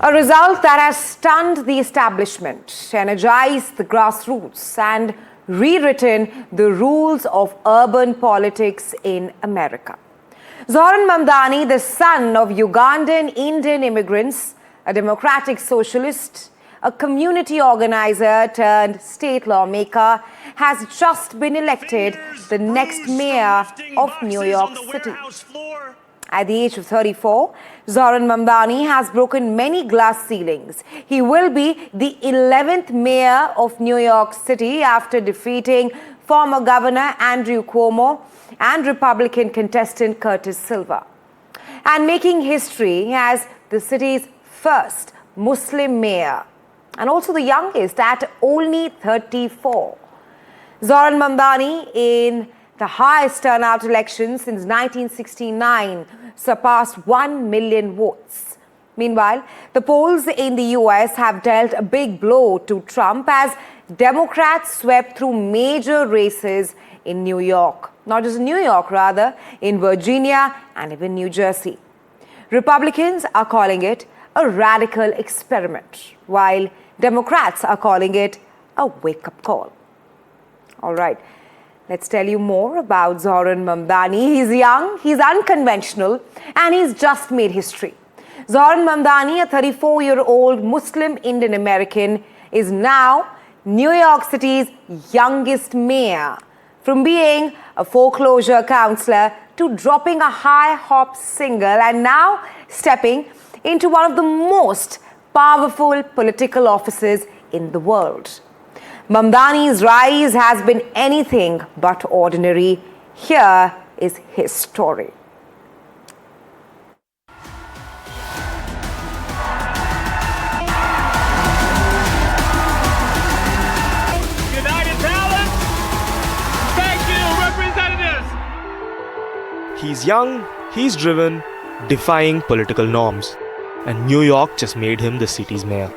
A result that has stunned the establishment, energized the grassroots, and rewritten the rules of urban politics in America. Zohran Mamdani, the son of Ugandan Indian immigrants, a democratic socialist, a community organizer turned state lawmaker, has just been elected the next mayor of New York City. At the age of 34, Zohran Mamdani has broken many glass ceilings. He will be the 11th mayor of New York City after defeating former Governor Andrew Cuomo and Republican contestant Curtis Sliwa, and making history as the city's first Muslim mayor, and also the youngest at only 34. Zohran Mamdani, in the highest turnout election since 1969, surpassed 1 million votes. Meanwhile, the polls in the US have dealt a big blow to Trump as Democrats swept through major races in New York. Not just in New York, rather, in Virginia and even New Jersey. Republicans are calling it a radical experiment, while Democrats are calling it a wake-up call. All right. Let's tell you more about Zohran Mamdani. He's young, he's unconventional, and he's just made history. Zohran Mamdani, a 34-year-old Muslim Indian American, is now New York City's youngest mayor. From being a foreclosure counselor to dropping a high-hop single and now stepping into one of the most powerful political offices in the world. Mamdani's rise has been anything but ordinary. Here is his story. United Talent! Thank you, representatives! He's young, he's driven, defying political norms. And New York just made him the city's mayor.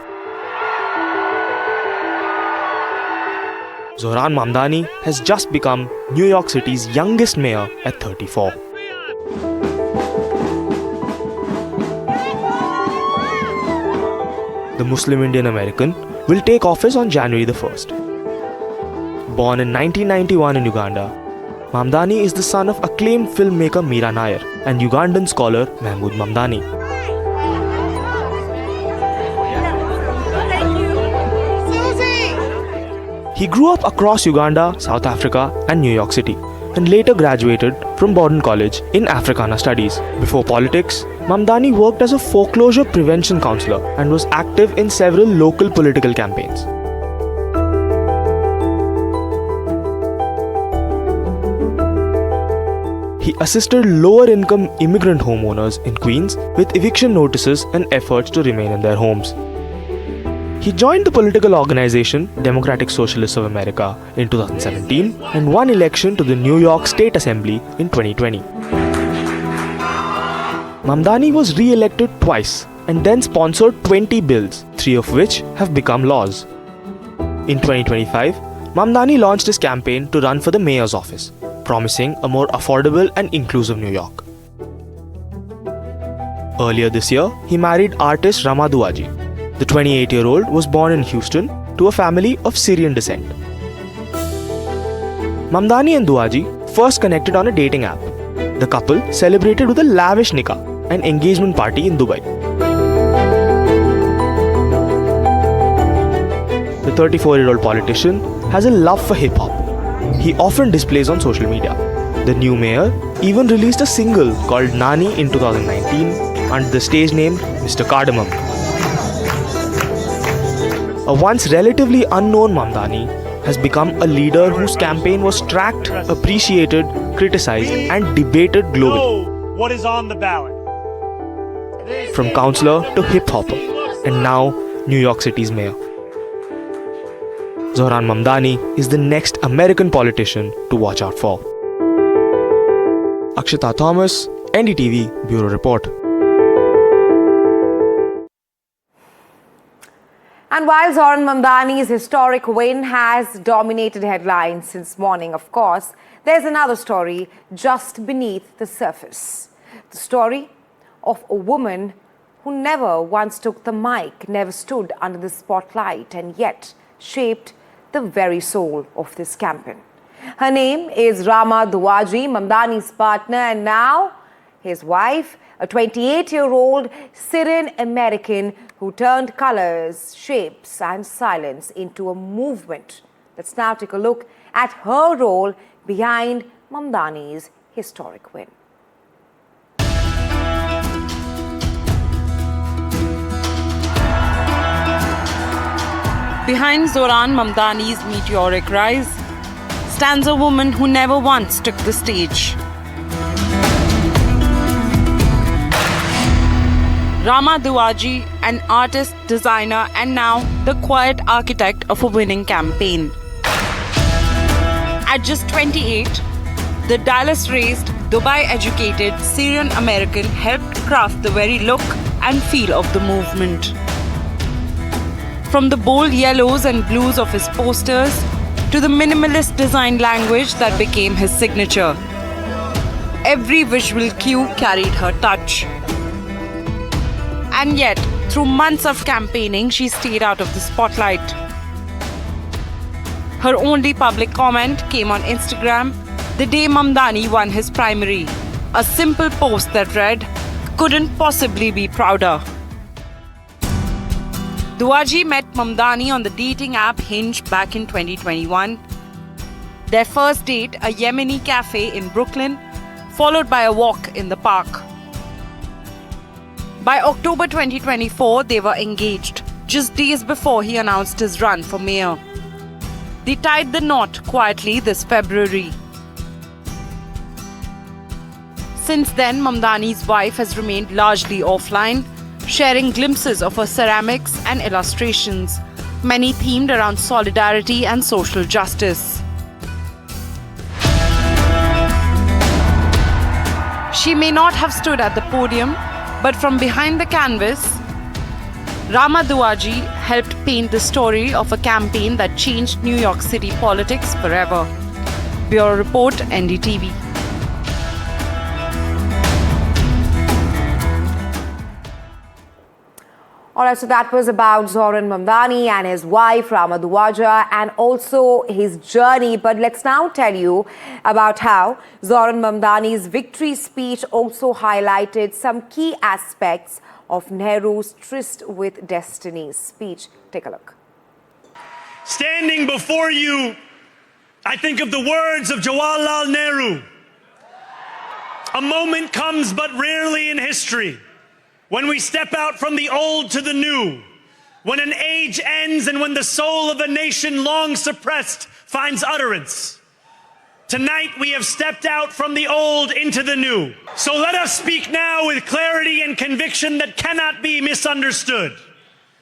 Zohran Mamdani has just become New York City's youngest mayor at 34. The Muslim Indian American will take office on January the 1st. Born in 1991 in Uganda, Mamdani is the son of acclaimed filmmaker Meera Nair and Ugandan scholar Mahmood Mamdani. He grew up across Uganda, South Africa and New York City, and later graduated from Borden College in Africana Studies. Before politics, Mamdani worked as a foreclosure prevention counselor and was active in several local political campaigns. He assisted lower-income immigrant homeowners in Queens with eviction notices and efforts to remain in their homes. He joined the political organization Democratic Socialists of America in 2017 and won election to the New York State Assembly in 2020. Mamdani was re-elected twice and then sponsored 20 bills, 3 of which have become laws. In 2025, Mamdani launched his campaign to run for the mayor's office, promising a more affordable and inclusive New York. Earlier this year, he married artist Rama Dwaji. The 28-year-old was born in Houston to a family of Syrian descent. Mamdani and Dwaji first connected on a dating app. The couple celebrated with a lavish nikah, an engagement party in Dubai. The 34-year-old politician has a love for hip-hop. He often displays on social media. The new mayor even released a single called Nani in 2019 under the stage name Mr. Cardamom. A once relatively unknown Mamdani has become a leader whose campaign was tracked, appreciated, criticized and debated globally. What is on the ballot? From counselor to hip-hopper, and now New York City's mayor. Zohran Mamdani is the next American politician to watch out for. Akshita Thomas, NDTV Bureau Report. And while Zohran Mamdani's historic win has dominated headlines since morning, of course, there's another story just beneath the surface. The story of a woman who never once took the mic, never stood under the spotlight, and yet shaped the very soul of this campaign. Her name is Rama Dwaji, Mamdani's partner, and now his wife, a 28-year-old Syrian-American who turned colors, shapes and silence into a movement. Let's now take a look at her role behind Mamdani's historic win. Behind Zohran Mamdani's meteoric rise stands a woman who never once took the stage. Rama Dwaji, an artist, designer, and now the quiet architect of a winning campaign. At just 28, the Dallas-raised, Dubai-educated Syrian-American helped craft the very look and feel of the movement. From the bold yellows and blues of his posters to the minimalist design language that became his signature, every visual cue carried her touch. And yet, through months of campaigning, she stayed out of the spotlight. Her only public comment came on Instagram the day Mamdani won his primary. A simple post that read, "Couldn't possibly be prouder." Dwaji met Mamdani on the dating app Hinge back in 2021. Their first date, a Yemeni cafe in Brooklyn, followed by a walk in the park. By October 2024, they were engaged, just days before he announced his run for mayor. They tied the knot quietly this February. Since then, Mamdani's wife has remained largely offline, sharing glimpses of her ceramics and illustrations, many themed around solidarity and social justice. She may not have stood at the podium, but from behind the canvas, Rama Dwaji helped paint the story of a campaign that changed New York City politics forever. Bureau Report, NDTV. All right, so that was about Zohran Mamdani and his wife, Rama Dwaji, and also his journey. But let's now tell you about how Zohran Mamdani's victory speech also highlighted some key aspects of Nehru's Tryst with Destiny's speech. Take a look. Standing before you, I think of the words of Jawaharlal Nehru. A moment comes but rarely in history when we step out from the old to the new, when an age ends and when the soul of a nation long suppressed finds utterance. Tonight we have stepped out from the old into the new. So let us speak now with clarity and conviction that cannot be misunderstood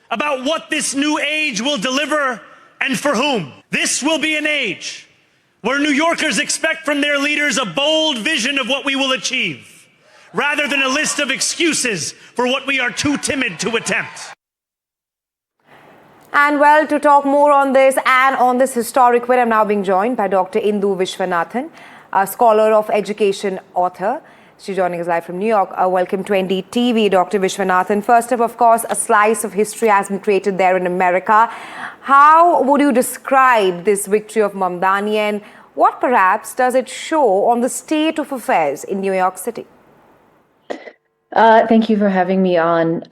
about what this new age will deliver and for whom. This will be an age where New Yorkers expect from their leaders a bold vision of what we will achieve, rather than a list of excuses for what we are too timid to attempt. And well, to talk more on this and on this historic win, I'm now being joined by Dr. Indu Vishwanathan, a scholar of education, author. She's joining us live from New York. Welcome to NDTV, Dr. Vishwanathan. First up, of course, a slice of history has been created there in America. How would you describe this victory of Mamdani, and what perhaps does it show on the state of affairs in New York City? Thank you for having me on.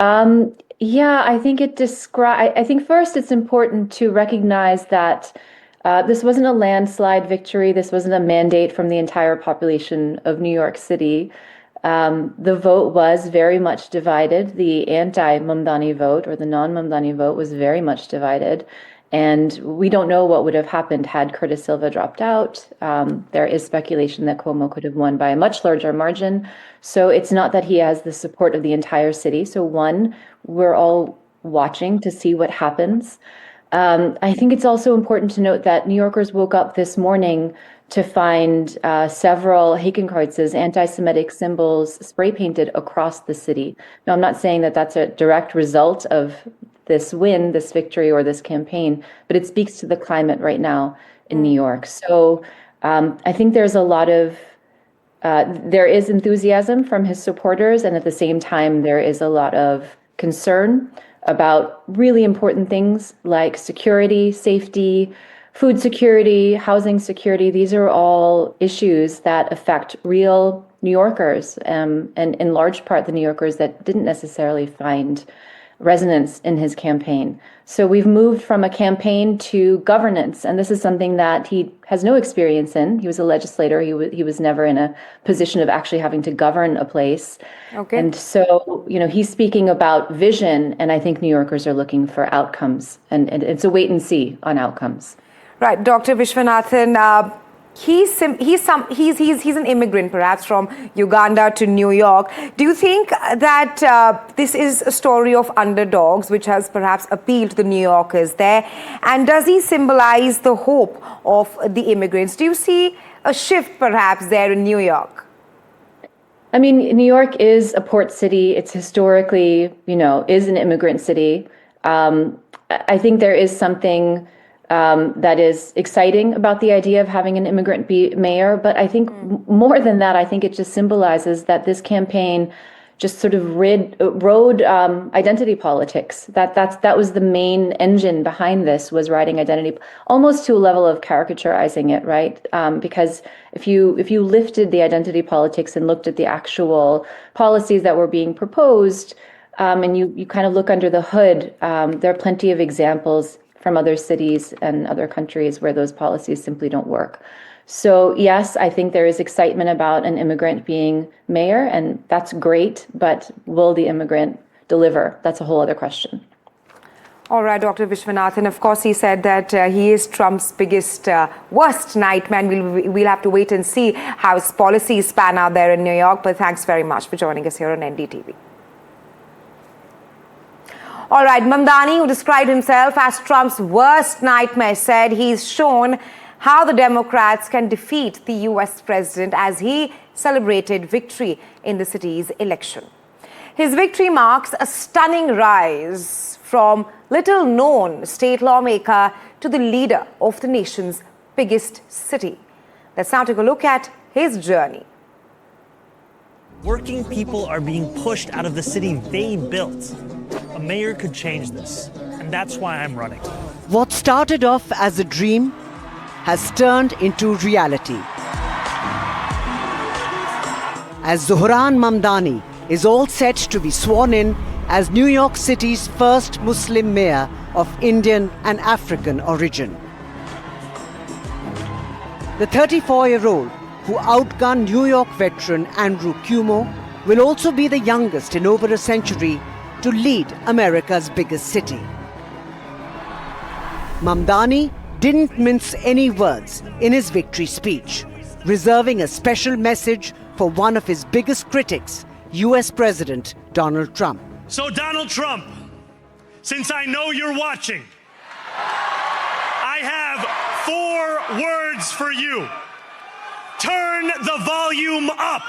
I think first it's important to recognize that this wasn't a landslide victory. This wasn't a mandate from the entire population of New York City. The vote was very much divided. The anti-Mamdani vote, or the non-Mamdani vote, was very much divided. And we don't know what would have happened had Curtis Silva dropped out. There is speculation that Cuomo could have won by a much larger margin. So it's not that he has the support of the entire city. So one, we're all watching to see what happens. I think it's also important to note that New Yorkers woke up this morning to find several Hakenkreuzes, anti-Semitic symbols, spray painted across the city. Now, I'm not saying that that's a direct result of this win, this victory, or this campaign, but it speaks to the climate right now in New York. So I think there's a lot of, there is enthusiasm from his supporters, and at the same time, there is a lot of concern about really important things like security, safety, food security, housing security. These are all issues that affect real New Yorkers, and in large part the New Yorkers that didn't necessarily find resonance in his campaign. So we've moved from a campaign to governance, and this is something that he has no experience in. He was a legislator. He was never in a position of actually having to govern a place. Okay. And so, he's speaking about vision, and I think New Yorkers are looking for outcomes, and it's a wait and see on outcomes. Right, Dr. Vishwanathan, he's an immigrant, perhaps from Uganda to New York. Do you think that this is a story of underdogs, which has perhaps appealed to the New Yorkers there? And does he symbolize the hope of the immigrants? Do you see a shift, perhaps, there in New York? I mean, New York is a port city. It's historically, is an immigrant city. I think there is something that is exciting about the idea of having an immigrant be mayor. But I think more than that, I think it just symbolizes that this campaign just sort of rode identity politics. That was the main engine behind this, was riding identity, almost to a level of caricaturizing it, right? Because if you lifted the identity politics and looked at the actual policies that were being proposed, and you kind of look under the hood, there are plenty of examples from other cities and other countries where those policies simply don't work. So yes, I think there is excitement about an immigrant being mayor, and that's great, but will the immigrant deliver? That's a whole other question. All right, Dr. Vishwanathan, of course, he said that he is Trump's biggest, worst nightmare. We'll have to wait and see how his policies pan out there in New York, but thanks very much for joining us here on NDTV. All right, Mamdani, who described himself as Trump's worst nightmare, said he's shown how the Democrats can defeat the US president as he celebrated victory in the city's election. His victory marks a stunning rise from little-known state lawmaker to the leader of the nation's biggest city. Let's now take a look at his journey. Working people are being pushed out of the city they built. A mayor could change this, and that's why I'm running. What started off as a dream has turned into reality. As Zohran Mamdani is all set to be sworn in as New York City's first Muslim mayor of Indian and African origin. The 34-year-old, who outgunned New York veteran Andrew Cuomo, will also be the youngest in over a century to lead America's biggest city. Mamdani didn't mince any words in his victory speech, reserving a special message for one of his biggest critics, US President Donald Trump. So, Donald Trump, since I know you're watching, I have 4 words for you. Turn the volume up.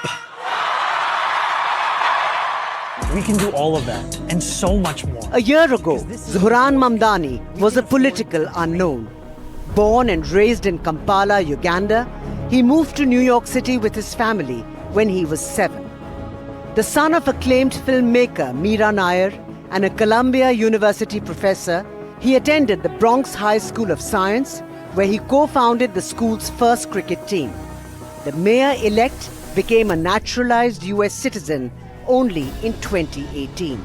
We can do all of that, and so much more. A year ago, Zohran Mamdani was a political unknown. Born and raised in Kampala, Uganda, he moved to New York City with his family when he was 7. The son of acclaimed filmmaker Meera Nair and a Columbia University professor, he attended the Bronx High School of Science, where he co-founded the school's first cricket team. The mayor-elect became a naturalized US citizen only in 2018.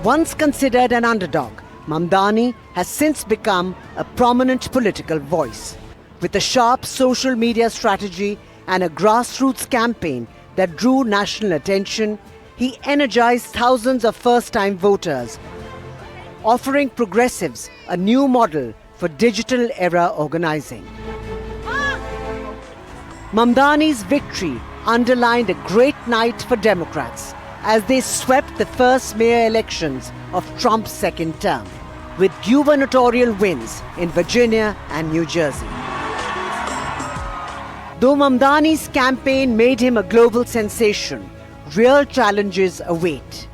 Once considered an underdog, Mamdani has since become a prominent political voice. With a sharp social media strategy and a grassroots campaign that drew national attention, he energized thousands of first-time voters, offering progressives a new model for digital-era organizing. Mamdani's victory underlined a great night for Democrats as they swept the first mayor elections of Trump's second term, with gubernatorial wins in Virginia and New Jersey. Though Mamdani's campaign made him a global sensation, real challenges await.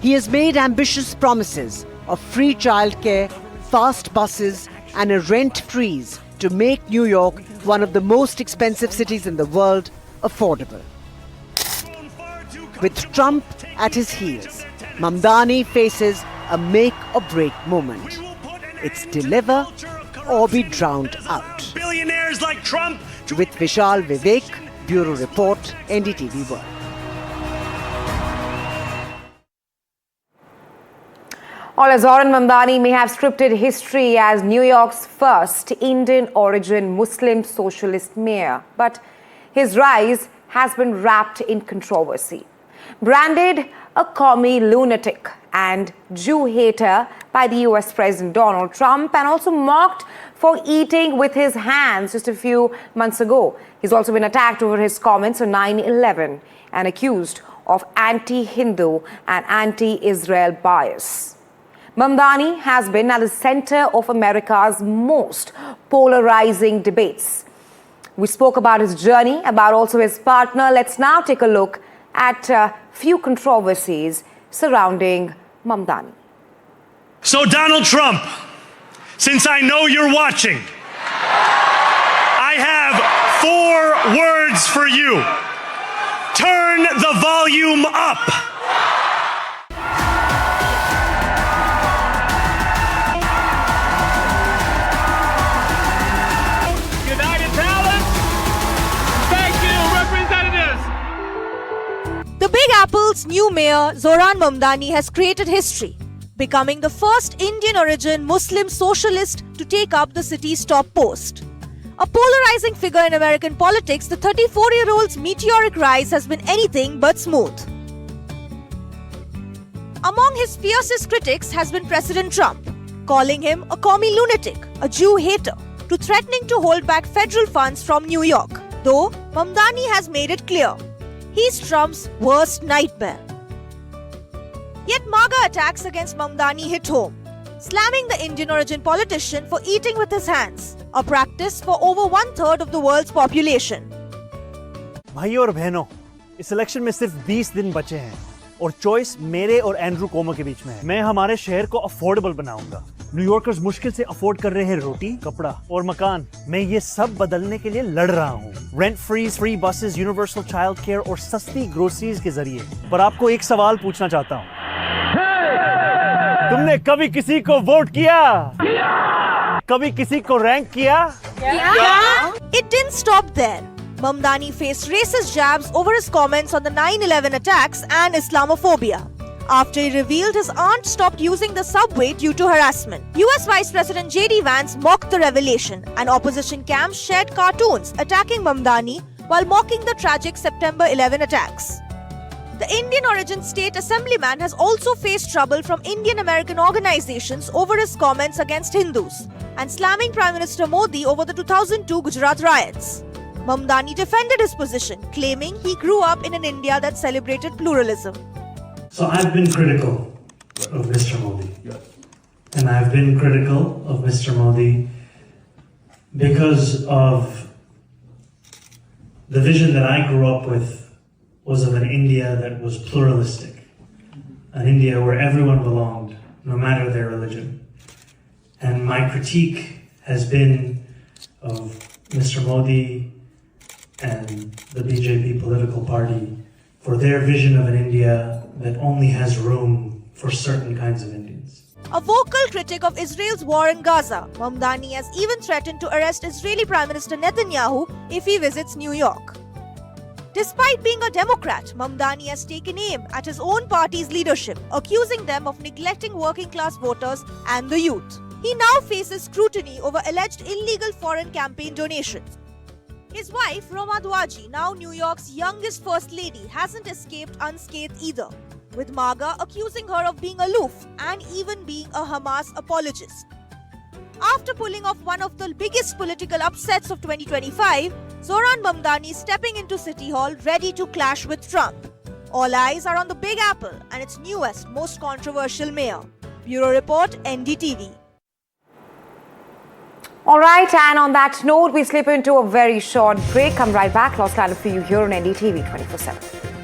He has made ambitious promises of free childcare, fast buses, and a rent freeze to make New York one of the most expensive cities in the world affordable. With Trump at his heels, Mamdani faces a make or break moment. It's deliver or be drowned out. Billionaires like Trump. With Vishal Vivek, Bureau Report, NDTV World. Although Zohran Mamdani may have scripted history as New York's first Indian origin Muslim socialist mayor, but his rise has been wrapped in controversy. Branded a commie lunatic and Jew hater by the US President Donald Trump, and also mocked for eating with his hands just a few months ago. He's also been attacked over his comments on 9/11 and accused of anti-Hindu and anti-Israel bias. Mamdani has been at the center of America's most polarizing debates. We spoke about his journey, about also his partner. Let's now take a look at a few controversies surrounding Mamdani. So Donald Trump, since I know you're watching, I have 4 words for you. Turn the volume up. United Talents, thank you, representatives. The Big Apple's new mayor, Zohran Mamdani, has created history, becoming the first Indian-origin Muslim socialist to take up the city's top post. A polarizing figure in American politics, the 34-year-old's meteoric rise has been anything but smooth. Among his fiercest critics has been President Trump, calling him a commie lunatic, a Jew hater, to threatening to hold back federal funds from New York. Though Mamdani has made it clear, he's Trump's worst nightmare. Yet MAGA attacks against Mamdani hit home, slamming the Indian-origin politician for eating with his hands, a practice for over 1/3 of the world's population. भाइयों और बहनों, इस election में सिर्फ 20 दिन बचे हैं और चॉइस मेरे और एंड्रू कोमो के बीच में है। मैं हमारे शहर को अफोर्डेबल बनाऊंगा। न्यूयॉर्कर्स मुश्किल से अफोर्ड कर रहे हैं रोटी, कपड़ा और मकान। मैं ये सब बदलने के लिए लड़ रहा हूँ। Rent free buses, universal child care और सस्ती ग्रोसरीज के जरिए। पर आपको एक सवाल पूछना चाहता हूँ, तुमने कभी किसी को वोट किया? कभी किसी को रैंक किया? It didn't stop there. Mamdani faced racist jabs over his comments on the 9/11 attacks and Islamophobia, after he revealed his aunt stopped using the subway due to harassment. US Vice President J.D. Vance mocked the revelation, and opposition camps shared cartoons attacking Mamdani while mocking the tragic September 11 attacks. The Indian-origin state assemblyman has also faced trouble from Indian-American organizations over his comments against Hindus and slamming Prime Minister Modi over the 2002 Gujarat riots. Mamdani defended his position, claiming he grew up in an India that celebrated pluralism. So I've been critical of Mr. Modi. And I've been critical of Mr. Modi because of the vision that I grew up with was of an India that was pluralistic. An India where everyone belonged, no matter their religion. And my critique has been of Mr. Modi and the BJP political party for their vision of an India that only has room for certain kinds of Indians. A vocal critic of Israel's war in Gaza, Mamdani has even threatened to arrest Israeli Prime Minister Netanyahu if he visits New York. Despite being a Democrat, Mamdani has taken aim at his own party's leadership, accusing them of neglecting working-class voters and the youth. He now faces scrutiny over alleged illegal foreign campaign donations. His wife, Rama Dwaji, now New York's youngest First Lady, hasn't escaped unscathed either, with MAGA accusing her of being aloof and even being a Hamas apologist. After pulling off one of the biggest political upsets of 2025, Zohran Mamdani is stepping into City Hall ready to clash with Trump. All eyes are on the Big Apple and its newest, most controversial mayor. Bureau Report, NDTV. All right, and on that note, we slip into a very short break. Come right back. Lost Line for you here on NDTV 24/7.